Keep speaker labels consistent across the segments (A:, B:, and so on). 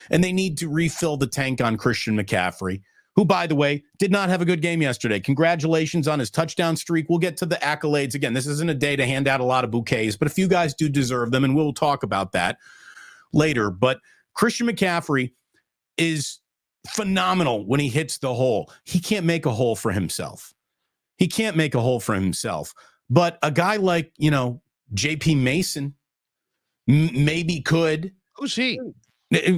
A: And they need to refill the tank on Christian McCaffrey, who, by the way, did not have a good game yesterday. Congratulations on his touchdown streak. We'll get to the accolades. Again, this isn't a day to hand out a lot of bouquets, but a few guys do deserve them, and we'll talk about that later. But Christian McCaffrey is phenomenal when he hits the hole. He can't make a hole for himself. But a guy like, J.P. Mason maybe could.
B: Who's he?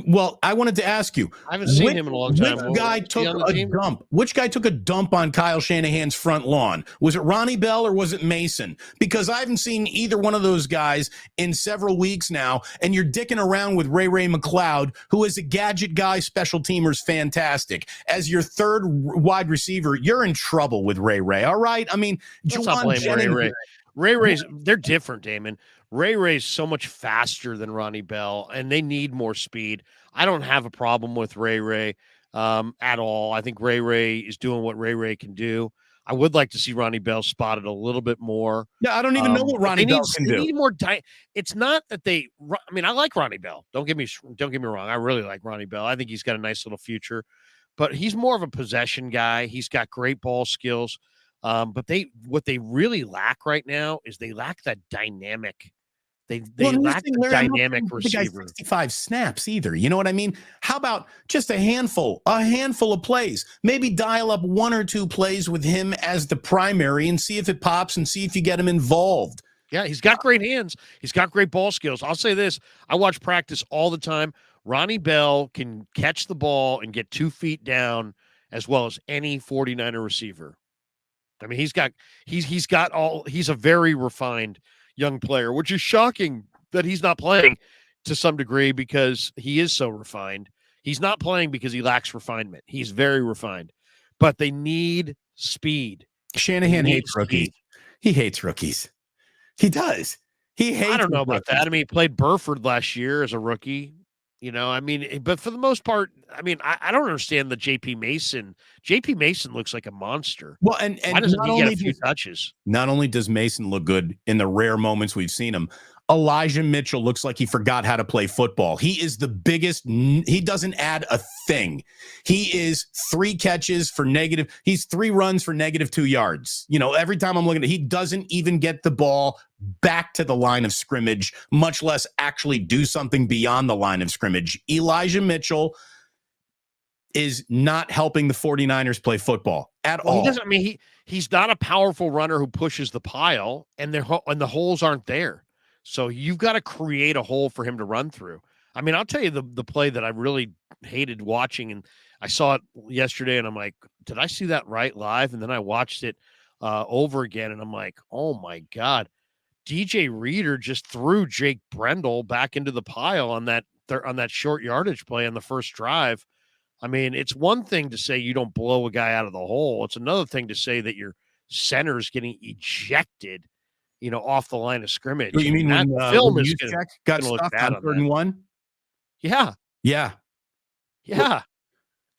A: Well, I wanted to ask you.
B: I haven't seen him in a long time.
A: Which guy took a dump? Which guy took a dump on Kyle Shanahan's front lawn? Was it Ronnie Bell or was it Mason? Because I haven't seen either one of those guys in several weeks now, and you're dicking around with Ray McLeod, who is a gadget guy, special teamer's fantastic. As your third wide receiver, you're in trouble with Ray. All right? I mean,
B: let's not blame Ray. Ray's, they're different, Damon. Ray's so much faster than Ronnie Bell, and they need more speed. I don't have a problem with Ray at all. I think Ray is doing what Ray can do. I would like to see Ronnie Bell spotted a little bit more.
A: Yeah, I don't even know what Ronnie Bell can do.
B: They need more. It's not that they. I mean, I like Ronnie Bell. Don't get me wrong. I really like Ronnie Bell. I think he's got a nice little future, but he's more of a possession guy. He's got great ball skills. But what they really lack right now is they lack that dynamic. They lack the dynamic receiver.
A: 65 snaps either. You know what I mean? How about just a handful of plays? Maybe dial up one or two plays with him as the primary and see if it pops and see if you get him involved.
B: Yeah, he's got great hands. He's got great ball skills. I'll say this. I watch practice all the time. Ronnie Bell can catch the ball and get 2 feet down as well as any 49er receiver. I mean, he's a very refined young player, which is shocking that he's not playing to some degree because he is so refined. He's not playing because he lacks refinement. He's very refined, but they need speed.
A: Shanahan hates rookies. He hates rookies. He does. I
B: don't know about that. I mean, he played Burford last year as a rookie. I mean, but for the most part, I mean, I don't understand the J.P. Mason. J.P. Mason looks like a monster.
A: Well, and
B: why doesn't he get a few touches?
A: Not only does Mason look good in the rare moments we've seen him, Elijah Mitchell looks like he forgot how to play football. He is the biggest. He doesn't add a thing. He is 3 catches for negative. He's 3 runs for -2 yards. Every time I'm looking at it, he doesn't even get the ball back to the line of scrimmage, much less actually do something beyond the line of scrimmage. Elijah Mitchell is not helping the 49ers play football at all.
B: He's not a powerful runner who pushes the pile, and the holes aren't there. So you've got to create a hole for him to run through. I mean, I'll tell you the play that I really hated watching, and I saw it yesterday, and I'm like, did I see that right live? And then I watched it over again, and I'm like, oh my God. DJ Reader just threw Jake Brendel back into the pile on that short yardage play on the first drive. I mean, it's one thing to say you don't blow a guy out of the hole. It's another thing to say that your center's getting ejected, off the line of scrimmage.
A: What, you mean
B: that
A: when
B: film is
A: got stuffed on 3rd and 1?
B: Yeah.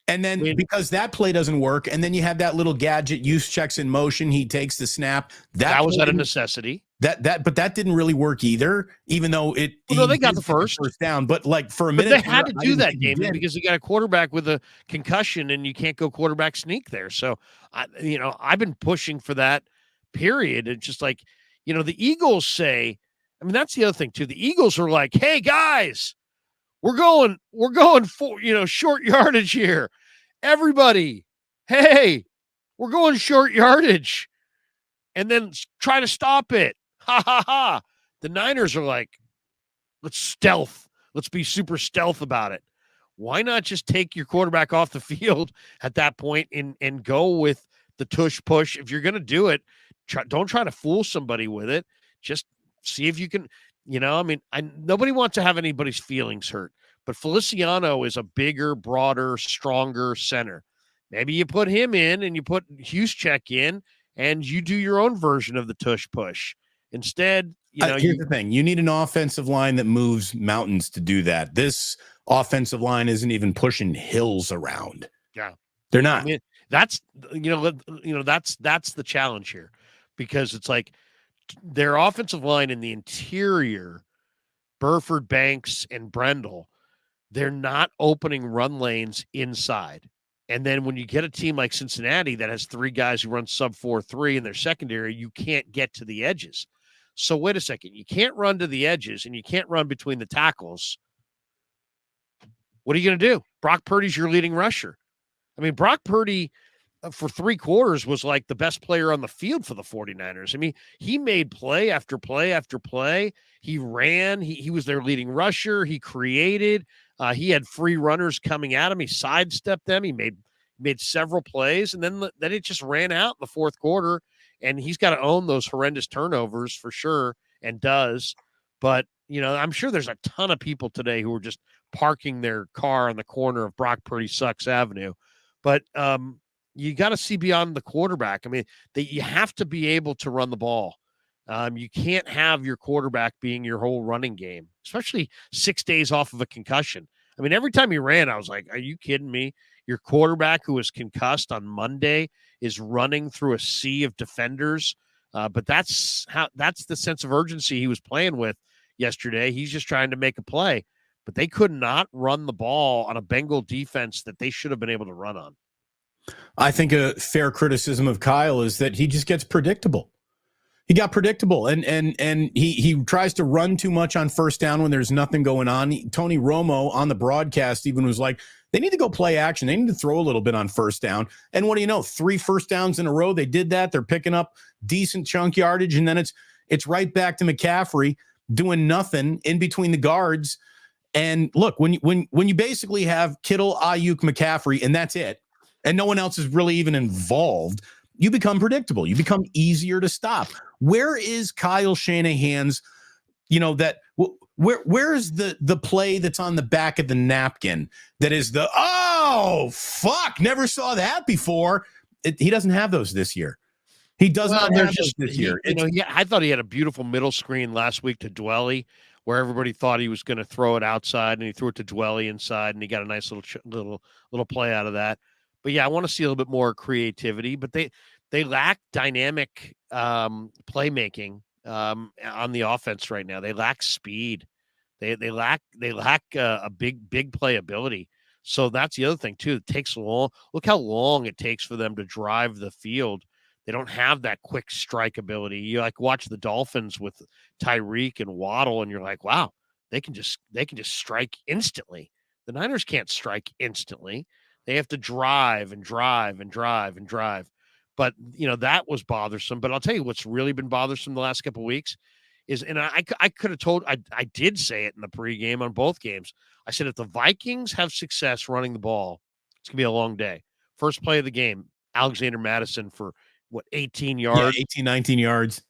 A: And then because that play doesn't work, and then you have that little gadget, use checks in motion. He takes the snap. That
B: was at a necessity.
A: But that didn't really work either, even though it.
B: Well, no, they got the first
A: down, but like for a minute,
B: they had to do that game because you got a quarterback with a concussion, and you can't go quarterback sneak there. So, I've been pushing for that. Period. It's just like, the Eagles say. I mean, that's the other thing too. The Eagles are like, "Hey guys, we're going for short yardage here, everybody. Hey, we're going short yardage, and then try to stop it." Ha ha ha. The Niners are like, let's stealth. Let's be super stealth about it. Why not just take your quarterback off the field at that point and go with the tush push? If you're going to do it, don't try to fool somebody with it. Just see if you can, nobody wants to have anybody's feelings hurt, but Feliciano is a bigger, broader, stronger center. Maybe you put him in and you put Juszczyk in and you do your own version of the tush push. Instead,
A: here's the thing. You need an offensive line that moves mountains to do that. This offensive line isn't even pushing hills around.
B: Yeah.
A: They're not.
B: I mean, that's the challenge here, because it's like their offensive line in the interior, Burford, Banks, and Brendel, they're not opening run lanes inside. And then when you get a team like Cincinnati that has 3 guys who run sub 4.3 in their secondary, you can't get to the edges. So wait a second, you can't run to the edges and you can't run between the tackles. What are you going to do? Brock Purdy's your leading rusher. I mean, Brock Purdy for 3 quarters was like the best player on the field for the 49ers. I mean, he made play after play after play. He ran. He was their leading rusher. He created. He had free runners coming at him. He sidestepped them. He made several plays, and then it just ran out in the fourth quarter. And he's got to own those horrendous turnovers for sure, and does. But I'm sure there's a ton of people today who are just parking their car on the corner of Brock Purdy Sucks Avenue. But you got to see beyond the quarterback. I mean, you have to be able to run the ball. You can't have your quarterback being your whole running game, especially 6 days off of a concussion. I mean, every time he ran, I was like, are you kidding me? Your quarterback who was concussed on Monday is running through a sea of defenders. But that's the sense of urgency he was playing with yesterday. He's just trying to make a play, but they could not run the ball on a Bengal defense that they should have been able to run on.
A: I think a fair criticism of Kyle is that he just gets predictable. He got predictable, and he tries to run too much on first down when there's nothing going on. Tony Romo on the broadcast even was like, they need to go play action. They need to throw a little bit on first down. And what do you know? 3 first downs in a row. They did that. They're picking up decent chunk yardage, and then it's right back to McCaffrey doing nothing in between the guards. And look, when you basically have Kittle, Ayuk, McCaffrey, and that's it, and no one else is really even involved, you become predictable. You become easier to stop. Where is Kyle Shanahan's, where is the play that's on the back of the napkin that is oh, fuck, never saw that before? He doesn't have those this year. He does not have those this year.
B: I thought he had a beautiful middle screen last week to Dwelly, where everybody thought he was going to throw it outside, and he threw it to Dwelly inside, and he got a nice little play out of that. But yeah, I want to see a little bit more creativity, but they lack dynamic playmaking on the offense right now. They lack speed. They lack a big playability. So that's the other thing too. It takes long. Look how long it takes for them to drive the field. They don't have that quick strike ability. You watch the Dolphins with Tyreek and Waddle, and you're like, wow, they can just strike instantly. The Niners can't strike instantly. They have to drive and drive and drive and drive. But, that was bothersome. But I'll tell you what's really been bothersome the last couple of weeks is, and I could have told, I did say it in the pregame on both games. I said, if the Vikings have success running the ball, it's going to be a long day. First play of the game, Alexander Madison for 18 yards?
A: Yeah, 18, 19 yards.